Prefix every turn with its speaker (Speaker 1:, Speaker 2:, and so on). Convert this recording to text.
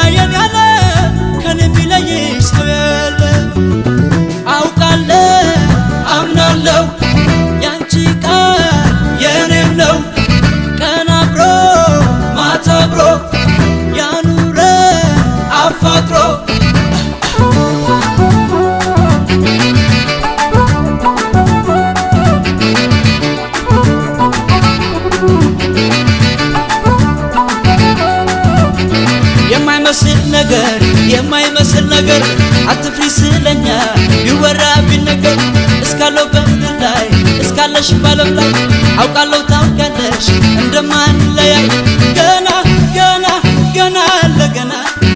Speaker 1: የኔ ያለ ከኔ የሚለይሽ ሰው የለ አውቃለሁ አምናለሁ ያንቺ ቃል የኔም ነው ቀን አብሮ ማታ አብሮ ያኑረ አፋቅሮ የማይመስል ነገር አትፍሪ ስለኛ ቢወራ ቢነገር እስካለው በምድር ላይ እስካለሽ ባለም ላይ አውቃለሁ ታውቂያለሽ እንደማንለያይ